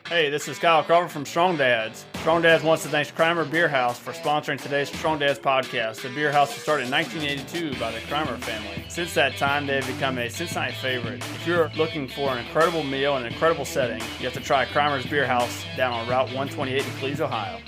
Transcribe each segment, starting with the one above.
Hey, this is Kyle Carver from Strong Dads. Strong Dads wants to thank Crimer Beer House for sponsoring today's Strong Dads podcast. The beer house was started in 1982 by the Crimer family. Since that time, they've become a Cincinnati favorite. If you're looking for an incredible meal and an incredible setting, you have to try Crimer's Beer House down on Route 128 in Cleves, Ohio.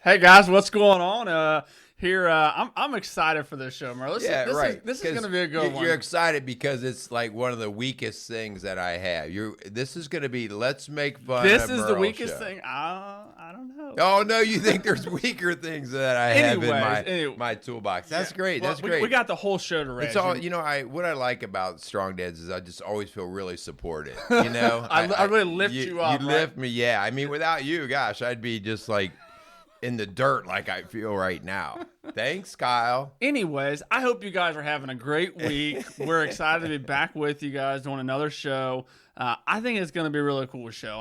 Hey guys, what's going on? Here, I'm excited for this show, Merle. This is going to be a good one. You're excited because it's like one of the weakest things that I have. This is going to be let's make fun. This of is Merle the weakest show. thing. I don't know. Oh no, you think there's weaker things that I have in my toolbox? That's great. Well, That's great. We got the whole show to It's all what I like about Strong Dads is I just always feel really supported. You know, I really lift you up. You lift me, yeah. I mean, without you, gosh, I'd be just like in the dirt like I feel right now. Thanks, Kyle. Anyways, I hope you guys are having a great week. We're excited to be back with you guys doing another show. I think it's going to be a really cool show.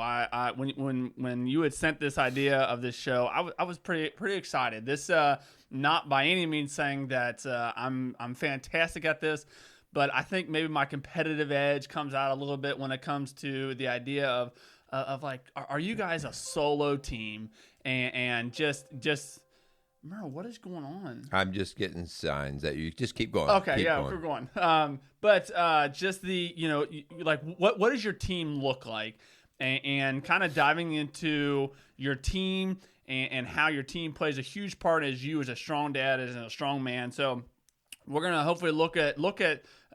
When you had sent this idea of this show, I was pretty excited. This not by any means saying that I'm fantastic at this, but I think maybe my competitive edge comes out a little bit when it comes to the idea of like, are you guys a solo team? And just Merle, what is going on? I'm just getting signs that you just keep going. Okay, we're going. But just like what does your team look like, and kind of diving into your team and how your team plays a huge part as you as a strong dad, as a strong man. So we're gonna hopefully look at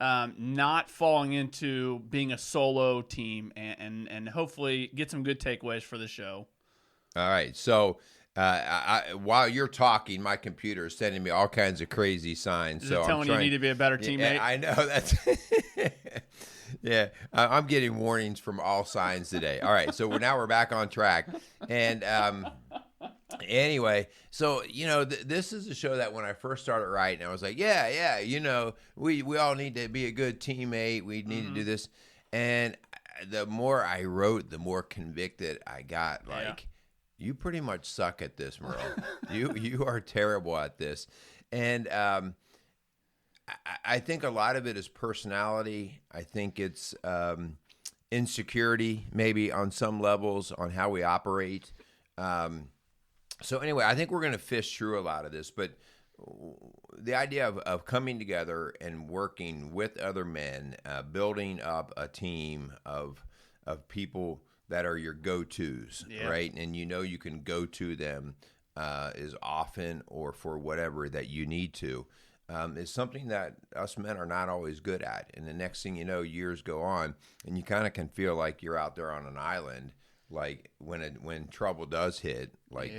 not falling into being a solo team and hopefully get some good takeaways for the show. All right, so while you're talking, my computer is sending me all kinds of crazy signs. Is it telling you need to be a better teammate? Yeah, I know that's. Yeah, I'm getting warnings from all signs today. All right, so now we're back on track, and anyway, so this is a show that when I first started writing, I was like, yeah, we all need to be a good teammate. We need to do this, and the more I wrote, the more convicted I got. Like. You pretty much suck at this, Merle. you are terrible at this. And I think a lot of it is personality. I think it's insecurity, maybe on some levels, on how we operate. So anyway, I think we're going to fish through a lot of this. But the idea of coming together and working with other men, building up a team of people that are your go-tos, right? And you can go to them as often or for whatever that you need to, is something that us men are not always good at. And the next thing you know, years go on, and you kind of can feel like you're out there on an island, like when trouble does hit, like,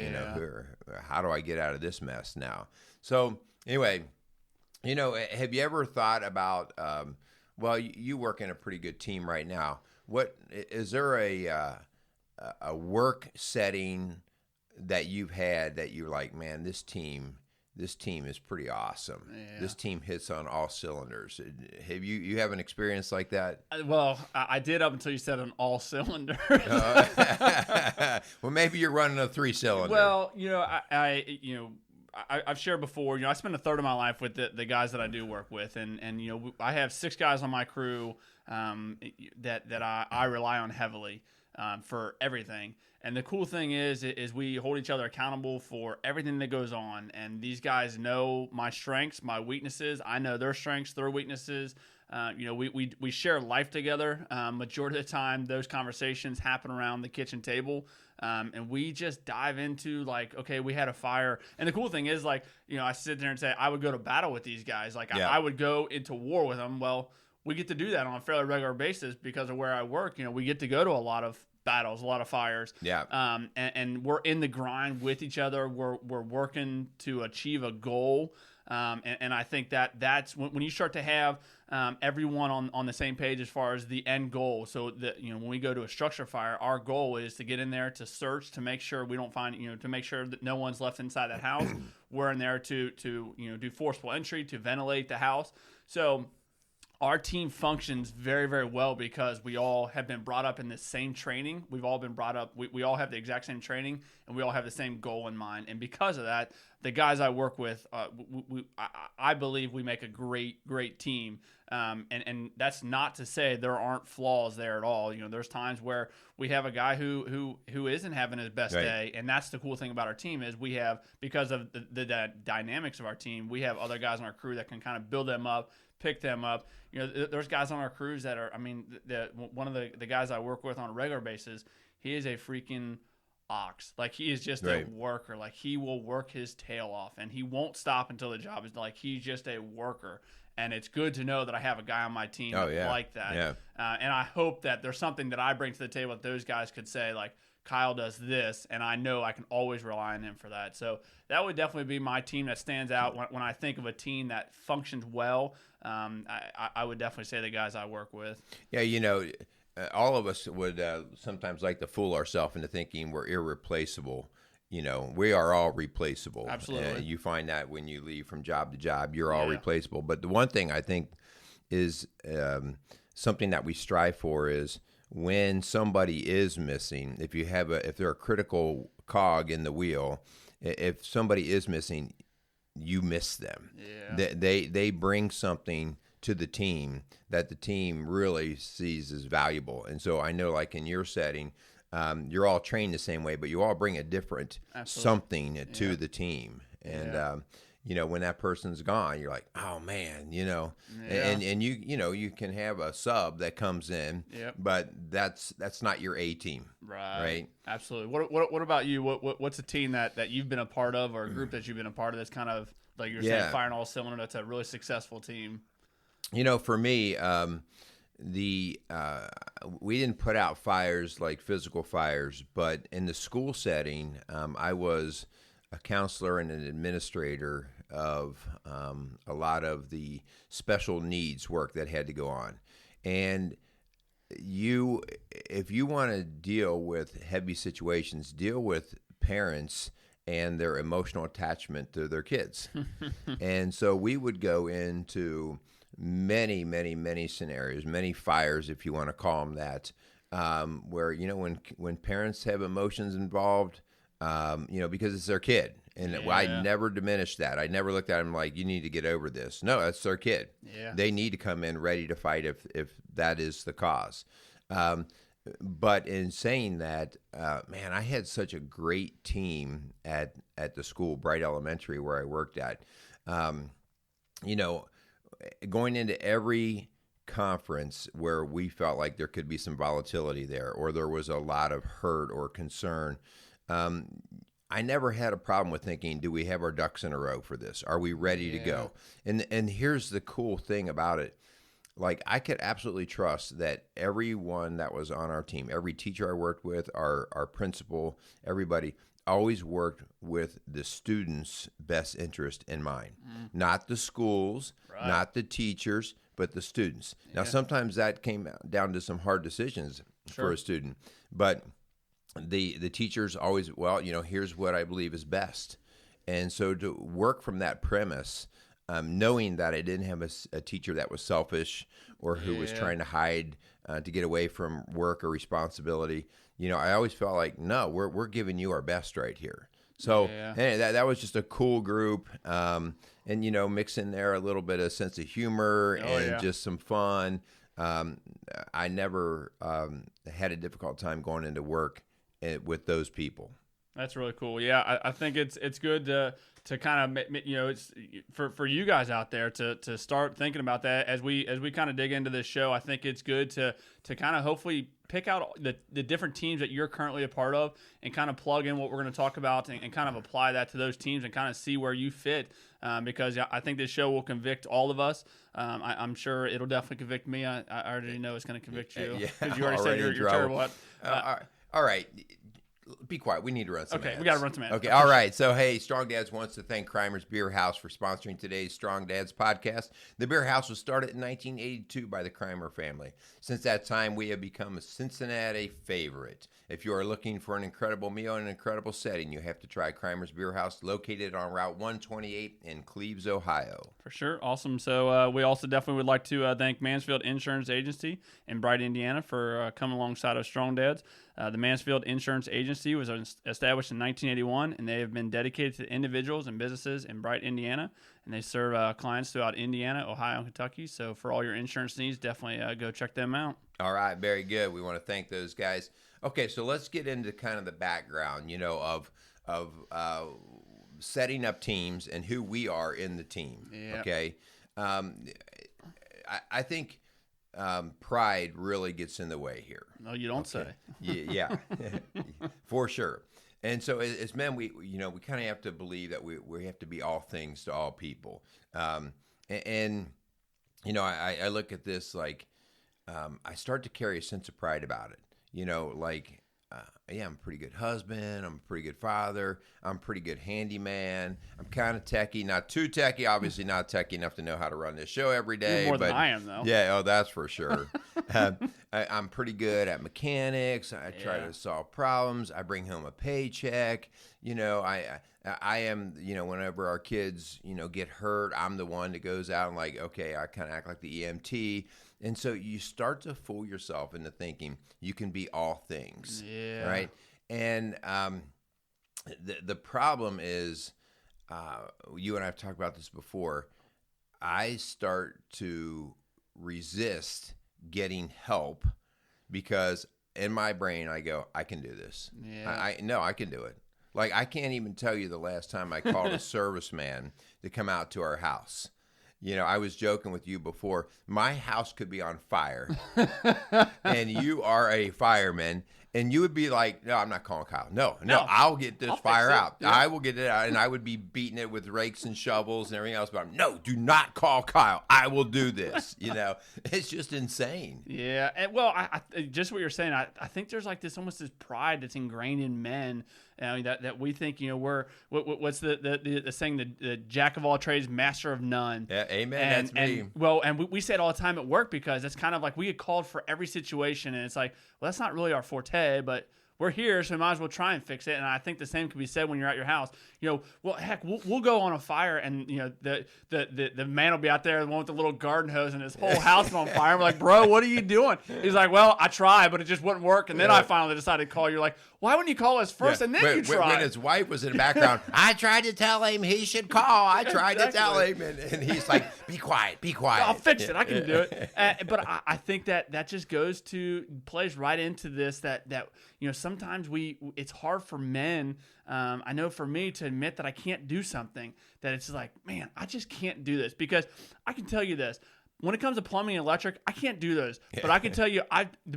how do I get out of this mess now? So anyway, have you ever thought about, you work in a pretty good team right now. What is there a work setting that you've had that you're like, man, this team is pretty awesome. Yeah. This team hits on all cylinders. Have you have an experience like that? Well, I did up until you said on all cylinders. Well, maybe you're running a 3-cylinder. Well, I've shared before, I spend a third of my life with the guys that I do work with, and I have 6 guys on my crew that I rely on heavily for everything. And the cool thing is we hold each other accountable for everything that goes on. And these guys know my strengths, my weaknesses. I know their strengths, their weaknesses. We share life together. Majority of the time, those conversations happen around the kitchen table. And we just dive into like, okay, we had a fire. And the cool thing is like, I sit there and say, I would go to battle with these guys. Like I would go into war with them. Well, we get to do that on a fairly regular basis because of where I work. We get to go to a lot of battles, a lot of fires. Yeah. And we're in the grind with each other. We're working to achieve a goal. And I think that's when you start to have everyone on the same page as far as the end goal. So that when we go to a structure fire, our goal is to get in there to search, to make sure we don't find to make sure that no one's left inside that house. We're in there to do forcible entry, to ventilate the house. So our team functions very, very well because we all have been brought up in the same training. We've all been brought up. We all have the exact same training, and we all have the same goal in mind. And because of that, the guys I work with, I believe we make a great team. And that's not to say there aren't flaws there at all. You know, there's times where we have a guy who isn't having his best day, and that's the cool thing about our team is we have, because of the dynamics of our team, we have other guys on our crew that can kind of build them up, pick them up. You know, there's guys on our crews that are, I mean, one of the guys I work with on a regular basis, he is a freaking ox. Like, he is just a worker. Like, he will work his tail off, and he won't stop until the job is like, he's just a worker. And it's good to know that I have a guy on my team like that. Yeah. And I hope that there's something that I bring to the table that those guys could say, like, Kyle does this, and I know I can always rely on him for that. So that would definitely be my team that stands out. When I think of a team that functions well, I would definitely say the guys I work with. Yeah, you know, all of us would sometimes like to fool ourselves into thinking we're irreplaceable. You know, we are all replaceable. Absolutely. You find that when you leave from job to job, you're all replaceable. But the one thing I think is something that we strive for is when somebody is missing, if they're a critical cog in the wheel, if somebody is missing, you miss them. Yeah. They bring something to the team that the team really sees as valuable. And so I know, like in your setting, you're all trained the same way, but you all bring a different something to the team. And you know, when that person's gone, you're like, oh man, you know, and you can have a sub that comes in, but that's not your A team, right? Absolutely. What about you? What's a team that you've been a part of, or a group that you've been a part of that's kind of like you're saying, firing all cylinder? That's a really successful team. You know, for me, we didn't put out fires like physical fires, but in the school setting, I was a counselor and an administrator of a lot of the special needs work that had to go on. And if you want to deal with heavy situations, deal with parents and their emotional attachment to their kids. And so we would go into many scenarios, many fires, if you want to call them that, where, you know, when parents have emotions involved, you know, because it's their kid. And I never diminished that. I never looked at them like, you need to get over this. No, that's their kid. Yeah. They need to come in ready to fight if that is the cause. But in saying that, man, I had such a great team at the school, Bright Elementary, where I worked at. You know, going into every conference where we felt like there could be some volatility there, or there was a lot of hurt or concern, I never had a problem with thinking, do we have our ducks in a row for this? Are we ready to go? And here's the cool thing about it. Like, I could absolutely trust that everyone that was on our team, every teacher I worked with, our principal, everybody always worked with the students' best interest in mind. Not the schools, not the teachers, but the students. Now, sometimes that came down to some hard decisions for a student, but the teachers always, well, you know, here's what I believe is best. And so to work from that premise, knowing that I didn't have a teacher that was selfish or who was trying to hide to get away from work or responsibility, you know, I always felt like, no, we're giving you our best right here. So that was just a cool group, and, you know, mix in there a little bit of sense of humor just some fun. I never had a difficult time going into work with those people. That's really cool. Yeah, I think it's good to kind of, you know, it's for you guys out there to start thinking about that as we kind of dig into this show. I think it's good to kind of hopefully pick out the different teams that you're currently a part of and kind of plug in what we're going to talk about and kind of apply that to those teams and kind of see where you fit, because I think this show will convict all of us. I'm sure it'll definitely convict me. I already know it's going to convict you because you already said you're terrible at. All right. Be quiet. We need to run some Okay, ads. we got to run some ads. Okay, all right. So, hey, Strong Dads wants to thank Crimer's Beer House for sponsoring today's Strong Dads podcast. The Beer House was started in 1982 by the Crimer family. Since that time, we have become a Cincinnati favorite. If you are looking for an incredible meal in an incredible setting, you have to try Crimer's Beer House, located on Route 128 in Cleves, Ohio. For sure. Awesome. So we also definitely would like to thank Mansfield Insurance Agency in Bright, Indiana for coming alongside of Strong Dads. The Mansfield Insurance Agency was established in 1981, and they have been dedicated to individuals and businesses in Bright, Indiana, and they serve clients throughout Indiana, Ohio, and Kentucky. So for all your insurance needs, definitely go check them out. All right, very good. We want to thank those guys. Okay, so let's get into kind of the background, of setting up teams and who we are in the team. Yeah. Okay, I think pride really gets in the way here. No, you don't say. Yeah, for sure. And so as men, we kind of have to believe that we have to be all things to all people. I look at this like I start to carry a sense of pride about it. I'm a pretty good husband. I'm a pretty good father. I'm a pretty good handyman. I'm kind of techie, not too techie. Obviously, not techie enough to know how to run this show every day. You're more than I am, though. Yeah, that's for sure. I'm pretty good at mechanics. I try to solve problems. I bring home a paycheck. I am. Whenever our kids, get hurt, I'm the one that goes out and I kind of act like the EMT. And so you start to fool yourself into thinking you can be all things, right? And the problem is, you and I have talked about this before, I start to resist getting help because in my brain I go, I can do this. Yeah. I can do it. Like, I can't even tell you the last time I called a serviceman to come out to our house. I was joking with you before. My house could be on fire, and you are a fireman, and you would be like, no, I'm not calling Kyle. No, I'll get this fire out. Yeah. I will get it out, and I would be beating it with rakes and shovels and everything else. But no, do not call Kyle. I will do this. It's just insane. Yeah, and well, I just what you're saying. I think there's like almost this pride that's ingrained in men. That we think we're what's the saying, the jack of all trades, master of none. Yeah, amen. That's me. And we say it all the time at work because it's kind of like we get called for every situation, and it's like, well, that's not really our forte, but we're here, so we might as well try and fix it. And I think the same can be said when you're at your house. Well, heck, we'll go on a fire, and the man will be out there, the one with the little garden hose, and his whole house is on fire. We're like, bro, what are you doing? He's like, well, I tried, but it just wouldn't work. And then I finally decided to call you. Like, why wouldn't you call us first and then you try? When his wife was in the background, I tried to tell him he should call. I tried to tell him, and he's like, be quiet. I'll fix it. I can do it. But I think that just plays right into this that sometimes it's hard for men. I know for me to admit that I can't do something, that it's like, man, I just can't do this, because I can tell you this. When it comes to plumbing and electric, I can't do those. But I can tell you,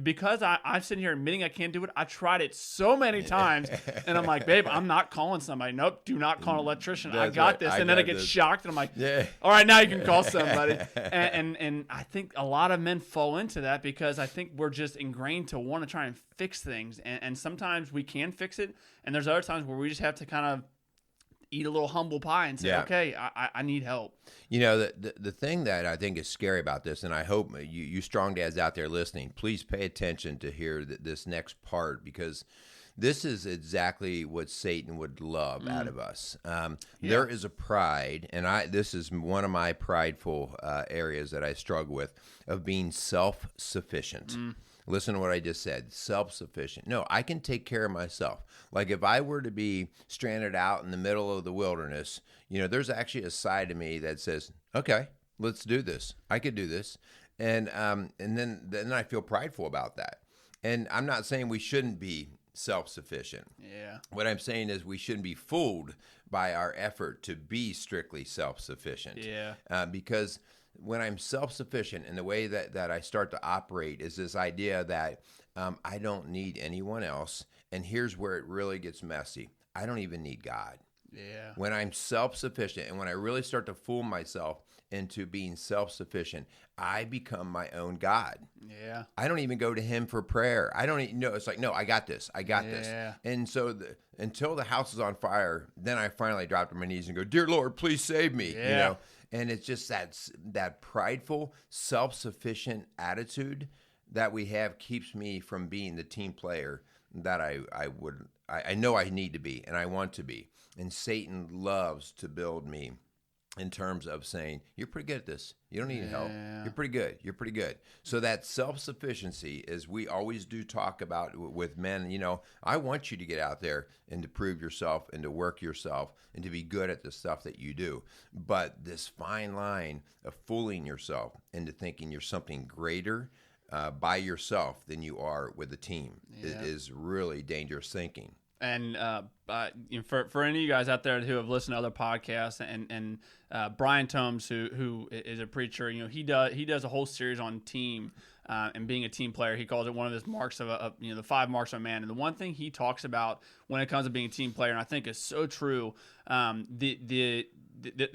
because I'm sitting here admitting I can't do it, I tried it so many times, and I'm like, babe, I'm not calling somebody. Nope, do not call an electrician. I got this. And then I get shocked, and I'm like, all right, now you can call somebody. And I think a lot of men fall into that because I think we're just ingrained to want to try and fix things. And sometimes we can fix it, and there's other times where we just have to kind of eat a little humble pie and say, okay, I need help. The thing that I think is scary about this, and I hope you strong dads out there listening, please pay attention to hear this next part, because this is exactly what Satan would love out of us. There is a pride, and this is one of my prideful areas that I struggle with, of being self-sufficient. Listen to what I just said. Self-sufficient. No, I can take care of myself. Like, if I were to be stranded out in the middle of the wilderness, there's actually a side of me that says, okay, let's do this. I could do this. And then I feel prideful about that. And I'm not saying we shouldn't be self-sufficient. Yeah. What I'm saying is we shouldn't be fooled by our effort to be strictly self-sufficient. Yeah. Because when I'm self-sufficient, and the way that I start to operate is this idea that I don't need anyone else. And here's where it really gets messy. I don't even need God. Yeah. When I'm self-sufficient and when I really start to fool myself into being self-sufficient, I become my own God. Yeah. I don't even go to him for prayer. I don't even know. It's like, no, I got this. I got this. Yeah. And so until the house is on fire, then I finally drop to my knees and go, "Dear Lord, please save me." Yeah. You know? And it's just that prideful, self-sufficient attitude that we have keeps me from being the team player that I know I need to be and I want to be. And Satan loves to build me in terms of saying, "You're pretty good at this. You don't need help. You're pretty good. You're pretty good." So that self-sufficiency, as we always do talk about with men, you know, I want you to get out there and to prove yourself and to work yourself and to be good at the stuff that you do. But this fine line of fooling yourself into thinking you're something greater by yourself than you are with a team is really dangerous thinking. And for any of you guys out there who have listened to other podcasts, and Brian Tomes, who is a preacher, you know, he does a whole series on team and being a team player. He calls it one of his marks of the 5 marks of a man. And the one thing he talks about when it comes to being a team player, and I think is so true, the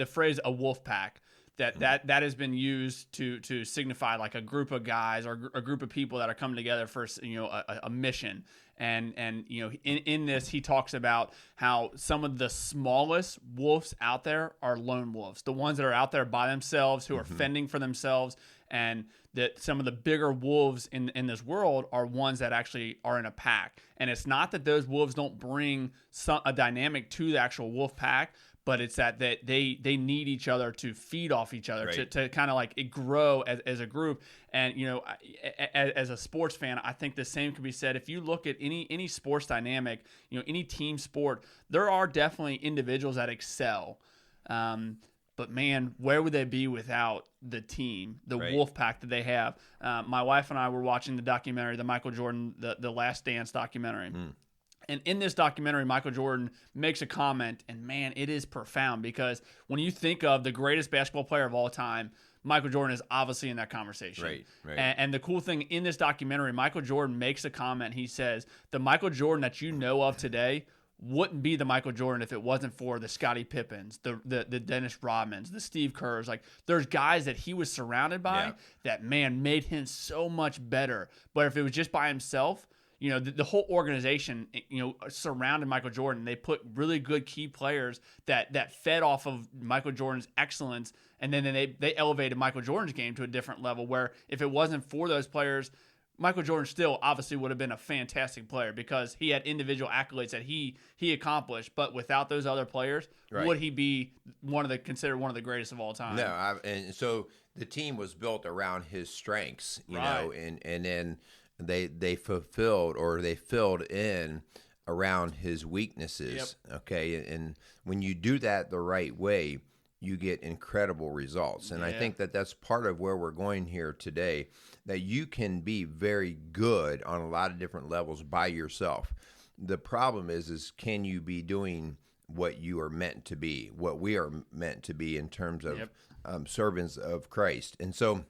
phrase "a wolf pack." That has been used to signify like a group of guys or a group of people that are coming together for, you know, a mission. And you know, in this, he talks about how some of the smallest wolves out there are lone wolves, the ones that are out there by themselves, who are fending for themselves, and that some of the bigger wolves in this world are ones that actually are in a pack. And it's not that those wolves don't bring a dynamic to the actual wolf pack, but it's that they need each other to feed off each other, right, to kind of like it grow as a group. And, you know, as a sports fan, I think the same could be said. If you look at any sports dynamic, you know, any team sport, there are definitely individuals that excel. But man, where would they be without the team, the right, wolf pack that they have? My wife and I were watching the documentary, the Michael Jordan, the Last Dance documentary. And in this documentary, Michael Jordan makes a comment, and man, it is profound, because when you think of the greatest basketball player of all time, Michael Jordan is obviously in that conversation. Right. And the cool thing in this documentary, Michael Jordan makes a comment. He says, the Michael Jordan that you know of today wouldn't be the Michael Jordan if it wasn't for the Scottie Pippens, the Dennis Rodmans, the Steve Kerrs. Like, there's guys that he was surrounded by that, man, made him so much better. But if it was just by himself, you know, the whole organization, you know, surrounded Michael Jordan. They put really good key players that fed off of Michael Jordan's excellence, and then they elevated Michael Jordan's game to a different level, where if it wasn't for those players, Michael Jordan still obviously would have been a fantastic player, because he had individual accolades that he accomplished. But without those other players, would he be considered one of the greatest of all time? No, and so the team was built around his strengths, you know, and then they fulfilled, or they filled in around his weaknesses. Okay, and when you do that the right way, you get incredible results. And I think that's part of where we're going here today, that you can be very good on a lot of different levels by yourself. The problem is can you be doing what you are meant to be, what we are meant to be in terms of servants of Christ? And so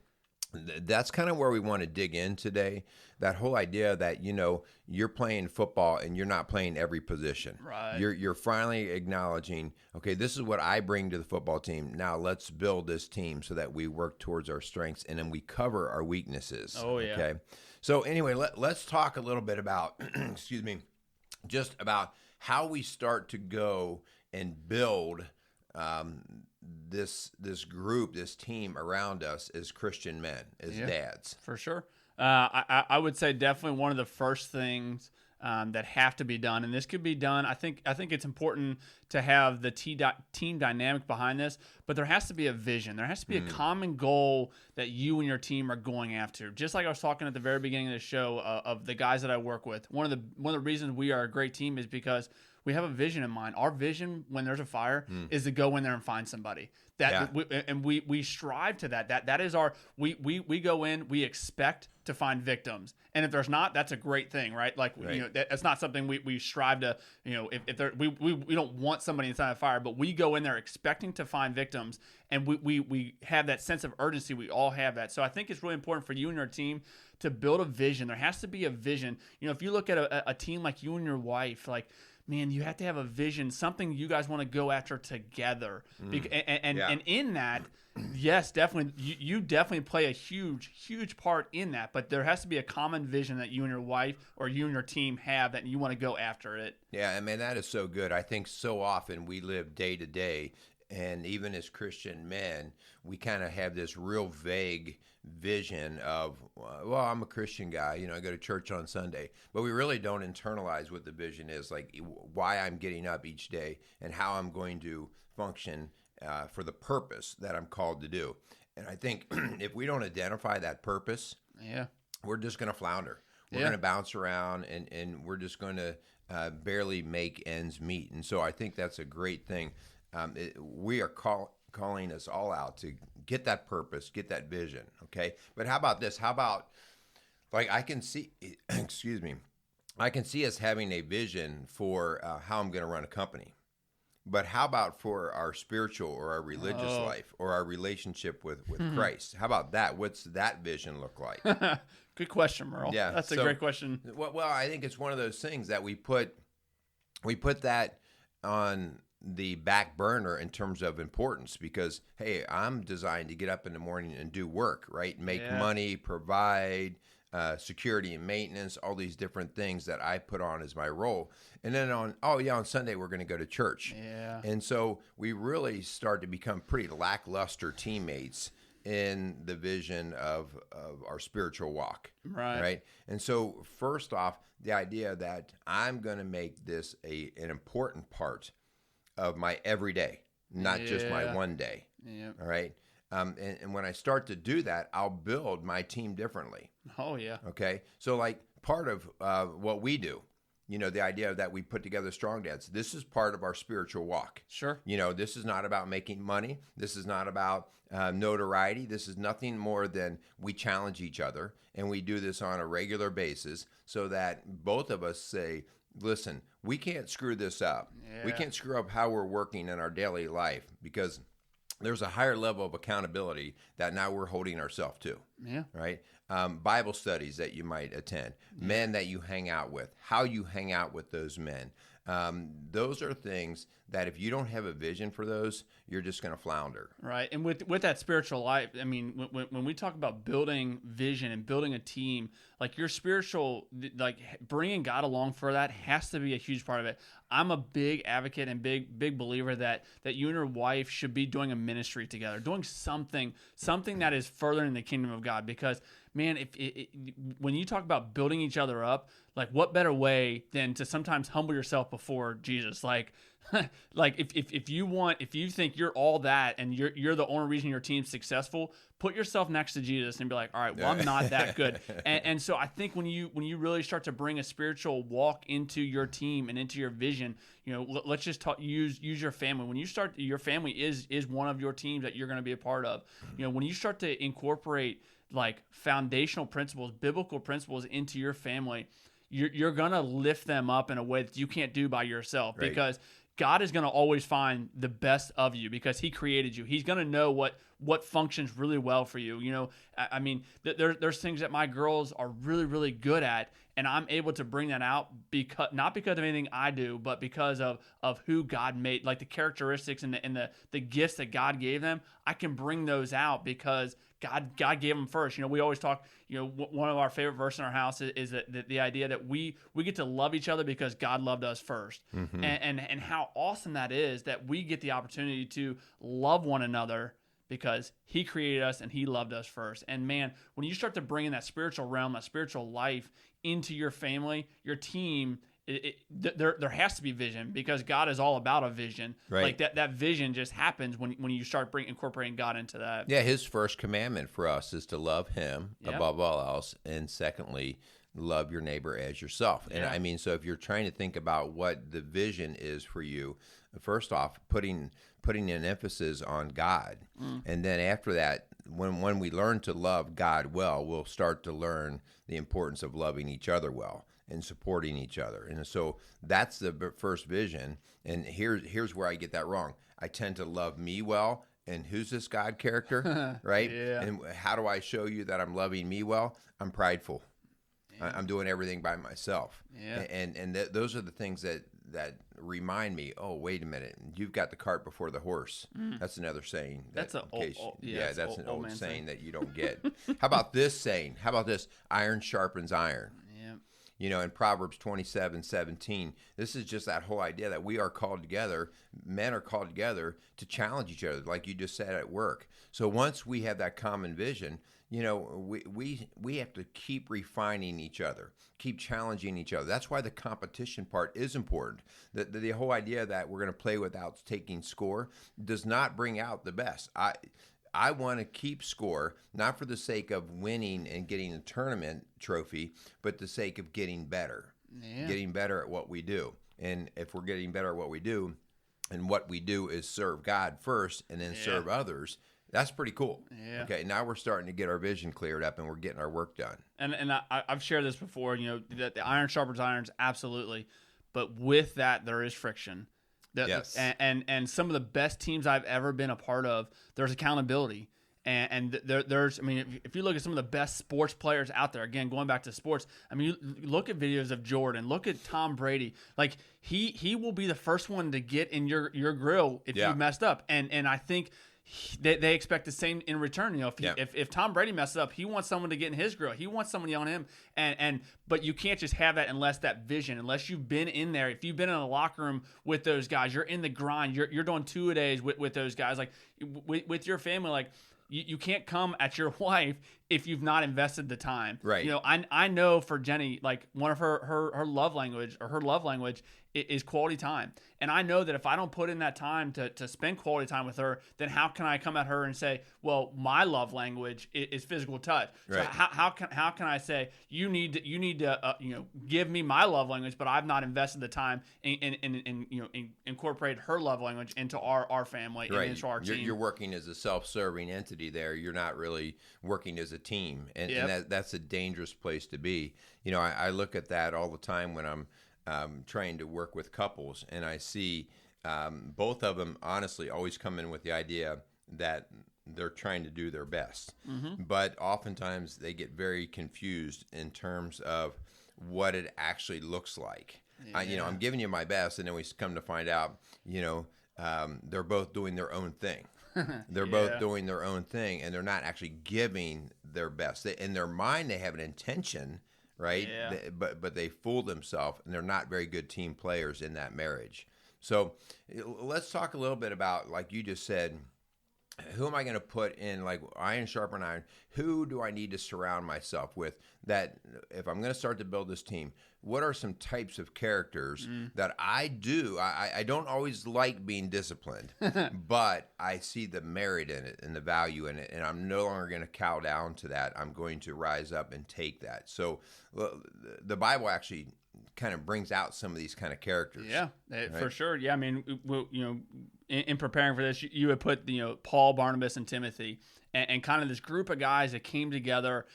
that's kind of where we want to dig in today. That whole idea that, you know, you're playing football and you're not playing every position. Right. You're finally acknowledging, okay, this is what I bring to the football team. Now let's build this team so that we work towards our strengths and then we cover our weaknesses. Oh, yeah. Okay. So anyway, let's talk a little bit about, excuse me, just about how we start to go and build this group, this team around us as Christian men, as dads. For sure. I would say definitely one of the first things that have to be done, and this could be done. I think it's important to have the team dynamic behind this, but there has to be a vision. There has to be a common goal that you and your team are going after. Just like I was talking at the very beginning of the show of the guys that I work with. One of the reasons we are a great team is because we have a vision in mind. Our vision, when there's a fire, is to go in there and find somebody. We strive to that. That is our. We go in. We expect to find victims, and if there's not, that's a great thing, right? Like, you know, that's not something we strive to. You know, if there, we don't want somebody inside a fire, but we go in there expecting to find victims, and we have that sense of urgency. We all have that. So I think it's really important for you and your team to build a vision. There has to be a vision. You know, if you look at a team like you and your wife, like, man, you have to have a vision, something you guys want to go after together. And in that, yes, definitely, you definitely play a huge part in that. But there has to be a common vision that you and your wife or you and your team have that you want to go after it. Yeah, I mean, that is so good. I think so often we live day to day, and even as Christian men, we kind of have this real vague vision of, well, I'm a Christian guy, I go to church on Sunday, but we really don't internalize what the vision is, like why I'm getting up each day and how I'm going to function for the purpose that I'm called to do. And I think if we don't identify that purpose, we're just going to flounder. We're going to bounce around, and we're just going to barely make ends meet. And so I think that's a great thing. We are calling us all out to get that purpose, get that vision, okay? But how about this? How about, like, I can see, excuse me, I can see us having a vision for how I'm going to run a company. But how about for our spiritual or our religious life or our relationship with Christ? How about that? What's that vision look like? Good question, Merle. Yeah, that's a great question. Well, I think it's one of those things that we put that on the back burner in terms of importance, because, hey, I'm designed to get up in the morning and do work, right? Make money, provide security and maintenance, all these different things that I put on as my role. And then on Sunday, we're going to go to church. Yeah. And so we really start to become pretty lackluster teammates in the vision of our spiritual walk. Right. And so first off, the idea that I'm going to make this an important part of my everyday, not just my one day. Yeah. All right. And when I start to do that, I'll build my team differently. Oh, yeah. Okay. So, like, part of what we do, the idea that we put together Strong Dads, this is part of our spiritual walk. Sure. This is not about making money. This is not about notoriety. This is nothing more than we challenge each other, and we do this on a regular basis so that both of us say, listen, we can't screw this up. Yeah. We can't screw up how we're working in our daily life, because there's a higher level of accountability that now we're holding ourselves to. Yeah. Right? Bible studies that you might attend, men that you hang out with, how you hang out with those men. Those are things that if you don't have a vision for those, you're just going to flounder. Right. And with that spiritual life, I mean, when we talk about building vision and building a team, like your spiritual, like bringing God along for that has to be a huge part of it. I'm a big advocate and big believer that you and your wife should be doing a ministry together, doing something that is furthering the kingdom of God. Because, man, when you talk about building each other up, like what better way than to sometimes humble yourself before Jesus? Like if you think you're all that and you're the only reason your team's successful, put yourself next to Jesus and be like, all right, well, I'm not that good. And so I think when you really start to bring a spiritual walk into your team and into your vision, let's just use your family. When you start, your family is one of your teams that you're going to be a part of. When you start to incorporate like foundational principles, biblical principles into your family, you're going to lift them up in a way that you can't do by yourself. Right. Because God is going to always find the best of you because he created you. He's going to know what functions really well for you. I mean, there's things that my girls are really, really good at, and I'm able to bring that out not because of anything I do, but because of who God made, like the characteristics and the gifts that God gave them. I can bring those out because God gave them first. We always talk, one of our favorite verses in our house is that the idea that we get to love each other because God loved us first. Mm-hmm. And how awesome that is that we get the opportunity to love one another because he created us and he loved us first. And man, when you start to bring in that spiritual realm, that spiritual life into your family, your team, there has to be vision because God is all about a vision. Right. Like that vision just happens when you start incorporating God into that. Yeah, his first commandment for us is to love him above all else, and secondly, love your neighbor as yourself. And I mean, so if you're trying to think about what the vision is for you, first off, putting an emphasis on God. And then after that, when we learn to love God well, we'll start to learn the importance of loving each other well and supporting each other. And so that's the first vision. And here's where I get that wrong. I tend to love me well. And who's this God character, right? Yeah. And how do I show you that I'm loving me well? I'm prideful. I'm doing everything by myself. Yeah. And those are the things that that remind me, oh, wait a minute, you've got the cart before the horse. That's another saying. That's an old that's an old man saying that you don't get. How about this saying? How about this? Iron sharpens iron. Yeah. In Proverbs 27:17, this is just that whole idea that we are called together, men are called together to challenge each other, like you just said at work. So once we have that common vision, we have to keep refining each other, keep challenging each other. That's why the competition part is important. The whole idea that we're going to play without taking score does not bring out the best. I want to keep score, not for the sake of winning and getting a tournament trophy, but the sake of getting better, getting better at what we do. And if we're getting better at what we do, and what we do is serve God first and then serve others, that's pretty cool. Yeah. Okay, now we're starting to get our vision cleared up and we're getting our work done. And I've shared this before, that the iron sharpens irons, absolutely. But with that, there is friction. Yes. And some of the best teams I've ever been a part of, there's accountability. And there's, if you look at some of the best sports players out there, again, going back to sports, you look at videos of Jordan, look at Tom Brady. Like, he will be the first one to get in your grill if you messed up. And I think they expect the same in return. If Tom Brady messes up, he wants someone to get in his grill. He wants someone yelling at him. But you can't just have that unless that vision, unless you've been in there. If you've been in a locker room with those guys, you're in the grind. You're doing 2-a-days with those guys. Like with your family, like you can't come at your wife if you've not invested the time. Right. I know for Jenny, like one of her love language is quality time. And I know that if I don't put in that time to spend quality time with her, then how can I come at her and say, well, my love language is physical touch. Right. So how can I say you need to give me my love language, but I've not invested the time in incorporate her love language into our family and into our team. You're working as a self-serving entity there. You're not really working as a team, and that's a dangerous place to be. I look at that all the time when I'm trying to work with couples, and I see both of them honestly always come in with the idea that they're trying to do their best. Mm-hmm. But oftentimes they get very confused in terms of what it actually looks like. Yeah. I'm giving you my best, and then we come to find out, they're both doing their own thing. They're both doing their own thing, and they're not actually giving their best. In their mind, they have an intention, right? Yeah. But they fool themselves, and they're not very good team players in that marriage. So let's talk a little bit about, like you just said, who am I going to put in, like iron sharpen iron? Who do I need to surround myself with? That if I'm going to start to build this team, what are some types of characters that I do? I don't always like being disciplined, but I see the merit in it and the value in it, and I'm no longer going to cow down to that. I'm going to rise up and take that. So the Bible actually kind of brings out some of these kind of characters. Yeah, right? For sure. Yeah, in preparing for this, you would put Paul, Barnabas, and Timothy, and kind of this group of guys that came together.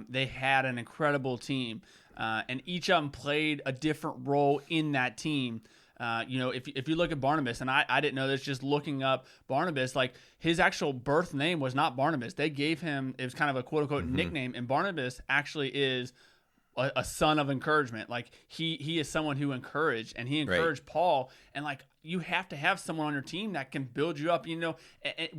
They had an incredible team, and each of them played a different role in that team. If you look at Barnabas, and I didn't know this, just looking up Barnabas, like his actual birth name was not Barnabas. They gave him, it was kind of a quote unquote nickname, and Barnabas actually is a son of encouragement. Like he is someone who encouraged, and he encouraged Paul. And like, you have to have someone on your team that can build you up,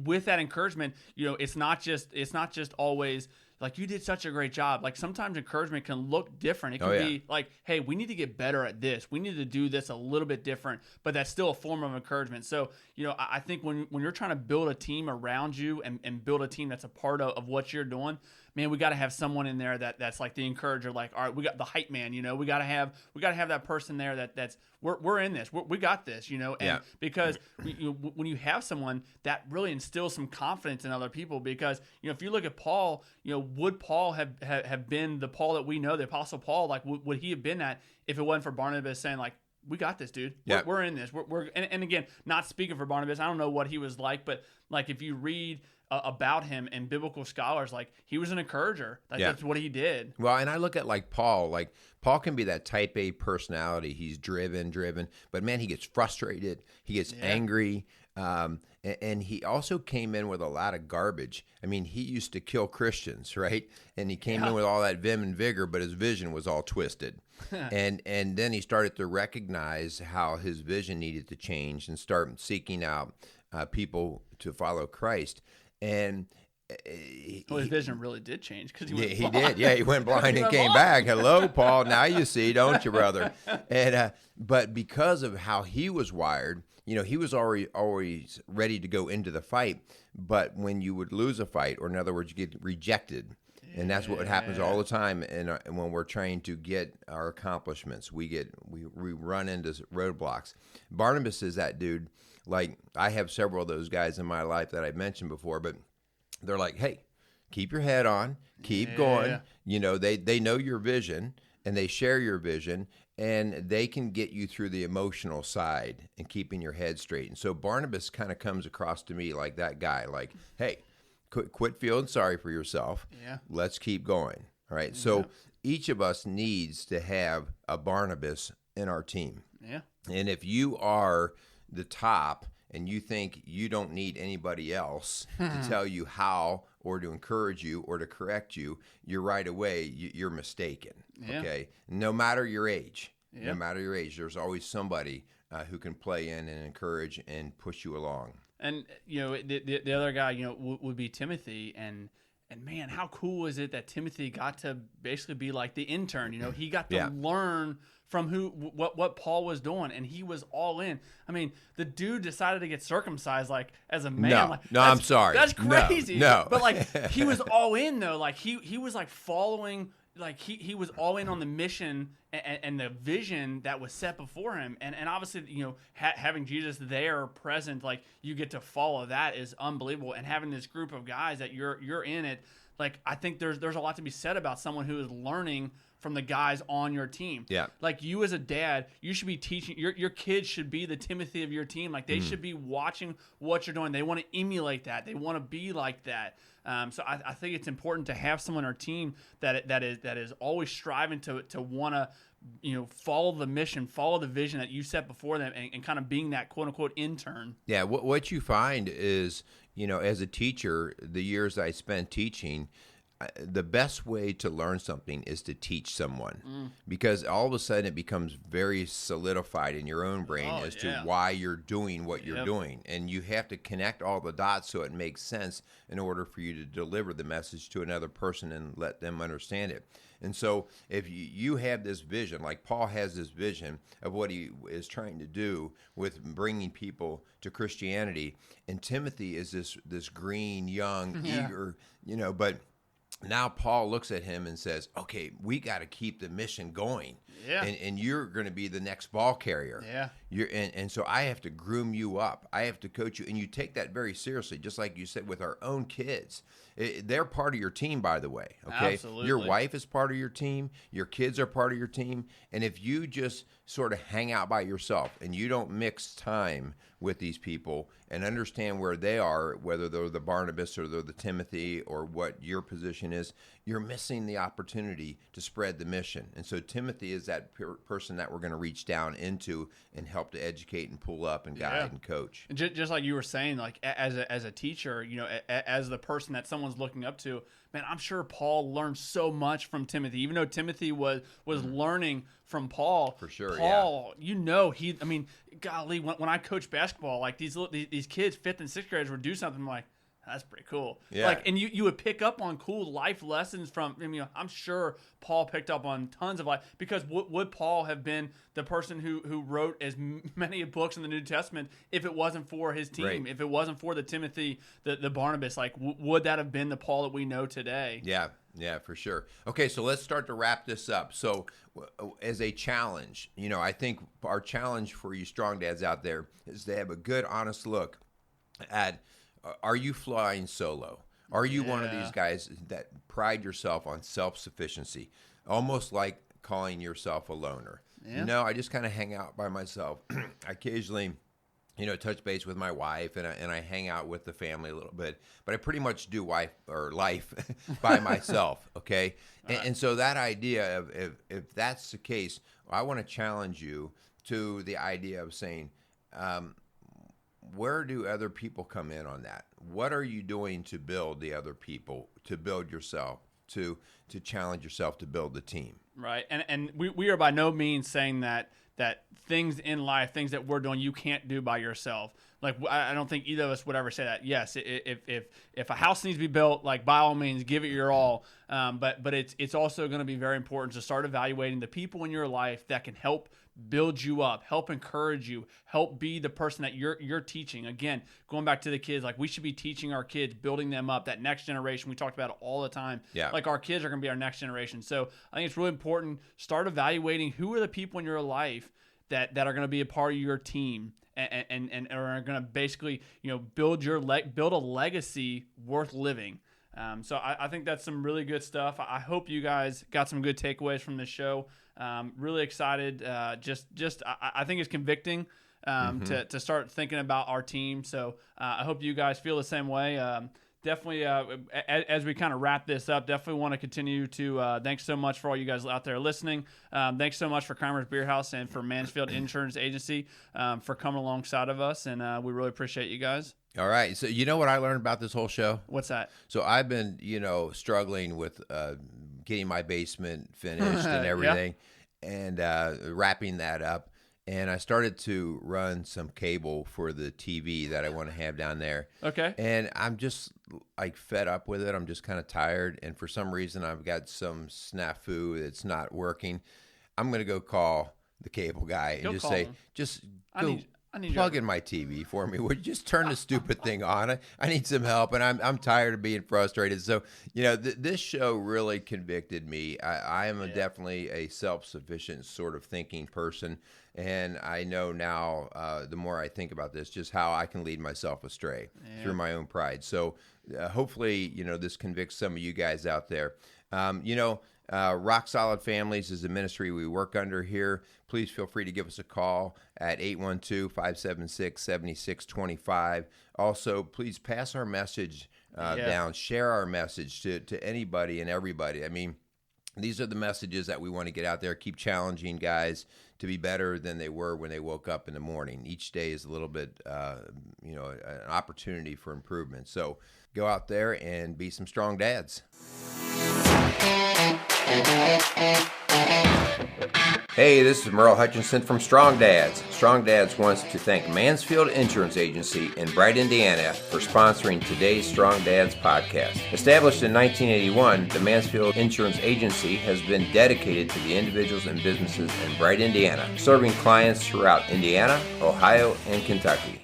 with that encouragement. It's not just always like, you did such a great job. Like, sometimes encouragement can look different. It can be like, hey, we need to get better at this. We need to do this a little bit different, but that's still a form of encouragement. So, I think when you're trying to build a team around you and build a team that's a part of what you're doing, man, we got to have someone in there that's like the encourager. Like, all right, we got the hype man. We got to have that person there that's we're in this. We got this. Because when you have someone, that really instills some confidence in other people. Because if you look at Paul, would Paul have been the Paul that we know, the Apostle Paul? Like, would he have been that if it wasn't for Barnabas saying, like, we got this, dude. Yeah. We're in this. And again, not speaking for Barnabas, I don't know what he was like, but like, if you read about him and biblical scholars, like, he was an encourager. That's what he did. Well, and I look at like Paul can be that type A personality. He's driven, but man, he gets frustrated. He gets angry. And he also came in with a lot of garbage. I mean, he used to kill Christians, right? And he came in with all that vim and vigor, but his vision was all twisted. and then he started to recognize how his vision needed to change and start seeking out people to follow Christ. And his vision really did change because he did. Yeah, he went blind and came back. Hello, Paul. Now you see, don't you, brother? And but because of how he was wired, he was always ready to go into the fight. But when you would lose a fight, or in other words, you get rejected, and that's what happens all the time. And when we're trying to get our accomplishments, we run into roadblocks. Barnabas is that dude. Like, I have several of those guys in my life that I've mentioned before, but they're like, hey, keep your head on, keep going. They know your vision, and they share your vision, and they can get you through the emotional side and keeping your head straight. And so Barnabas kind of comes across to me like that guy, like, hey, quit feeling sorry for yourself. Yeah. Let's keep going. All right. So each of us needs to have a Barnabas in our team. Yeah. And if you are the top and you think you don't need anybody else to tell you how or to encourage you or to correct you, you're right away, you're mistaken. Yeah. Okay. No matter your age, Yeah. no matter your age, there's always somebody who can play in and encourage and push you along. And the other guy would be Timothy, and man, how cool is it that Timothy got to basically be like the intern? He got to learn from what Paul was doing, and he was all in. I mean, the dude decided to get circumcised like as a man. No, I'm sorry. That's crazy. No. But like he was all in though. Like he was like following. Like he was all in on the mission and the vision that was set before him, and obviously having Jesus there present, like you get to follow, that is unbelievable. And having this group of guys that you're in it, like I think there's a lot to be said about someone who is learning from the guys on your team. Yeah. Like you as a dad, you should be teaching your kids should be the Timothy of your team. Like they should be watching what you're doing. They want to emulate that. They want to be like that. So I think it's important to have someone on our team that is always striving to want to follow the mission, follow the vision that you set before them, and kind of being that quote unquote intern. Yeah, what you find is as a teacher, the years I spent teaching, the best way to learn something is to teach someone, because all of a sudden it becomes very solidified in your own brain as to why you're doing what you're doing. And you have to connect all the dots so it makes sense in order for you to deliver the message to another person and let them understand it. And so if you have this vision, like Paul has this vision of what he is trying to do with bringing people to Christianity, and Timothy is this green, young, eager, but now Paul looks at him and says, okay, we got to keep the mission going. Yeah. And you're going to be the next ball carrier. Yeah. And so I have to groom you up. I have to coach you. And you take that very seriously, just like you said with our own kids. They're part of your team, by the way. Okay. Absolutely. Your wife is part of your team. Your kids are part of your team. And if you just sort of hang out by yourself and you don't mix time with these people and understand where they are, whether they're the Barnabas or they're the Timothy or what your position is, you're missing the opportunity to spread the mission. And so Timothy is that person that we're going to reach down into and help to educate and pull up and guide and coach. And just like you were saying, like as a teacher, as the person that someone's looking up to, man, I'm sure Paul learned so much from Timothy. Even though Timothy was learning from Paul, for sure. Paul, golly, when I coach basketball, like these kids, 5th and 6th graders would do something, I'm like, that's pretty cool. Yeah. Like, and you would pick up on cool life lessons from. I'm sure Paul picked up on tons of life, because would Paul have been the person who wrote as many books in the New Testament if it wasn't for his team? Right. If it wasn't for the Timothy, the Barnabas, like would that have been the Paul that we know today? Yeah, for sure. Okay, so let's start to wrap this up. So as a challenge, I think our challenge for you strong dads out there is to have a good, honest look at, are you flying solo? Are you one of these guys that pride yourself on self-sufficiency, almost like calling yourself a loner? Yeah. I just kind of hang out by myself. I occasionally, touch base with my wife, and I hang out with the family a little bit, but I pretty much do life by myself, okay? And so that idea of if that's the case, I want to challenge you to the idea of saying, where do other people come in on that? What are you doing to build the other people, to build yourself, to challenge yourself, to build the team? Right. And we are by no means saying that things in life, things that we're doing, you can't do by yourself. Like, I don't think either of us would ever say that. Yes, if a house needs to be built, like, by all means, give it your all. But it's also going to be very important to start evaluating the people in your life that can help build you up, help encourage you, help be the person that you're teaching. Again, going back to the kids, like, we should be teaching our kids, building them up, that next generation. We talked about it all the time. Yeah. Like, our kids are going to be our next generation. So I think it's really important. Start evaluating who are the people in your life that are going to be a part of your team and are going to basically, build a legacy worth living. So I think that's some really good stuff. I hope you guys got some good takeaways from this show. Really excited. I think it's convicting to start thinking about our team. So I hope you guys feel the same way. Definitely, as we kind of wrap this up, definitely want to continue to thanks so much for all you guys out there listening. Thanks so much for Keimer's Beer House and for Mansfield Insurance Agency for coming alongside of us, and we really appreciate you guys. All right. So you know what I learned about this whole show? What's that? So I've been, struggling with getting my basement finished and everything, and wrapping that up. And I started to run some cable for the TV that I want to have down there. Okay. And I'm just like fed up with it. I'm just kind of tired. And for some reason, I've got some snafu that's not working. I'm going to go call the cable guy and just say, just go plug in my TV for me. Would you just turn the stupid thing on? I need some help, and I'm tired of being frustrated. So, this show really convicted me. I am definitely a self-sufficient sort of thinking person. And I know now, the more I think about this, just how I can lead myself astray through my own pride. So hopefully, this convicts some of you guys out there. Rock Solid Families is the ministry we work under here. Please feel free to give us a call at 812-576-7625. Also, please pass our message down. Share our message to anybody and everybody. I mean, these are the messages that we want to get out there. Keep challenging guys to be better than they were when they woke up in the morning. Each day is a little bit, an opportunity for improvement. So go out there and be some strong dads. Hey, this is Merle Hutchinson from Strong Dads. Strong Dads wants to thank Mansfield Insurance Agency in Bright, Indiana for sponsoring today's Strong Dads podcast. Established in 1981, the Mansfield Insurance Agency has been dedicated to the individuals and businesses in Bright, Indiana, serving clients throughout Indiana, Ohio, and Kentucky.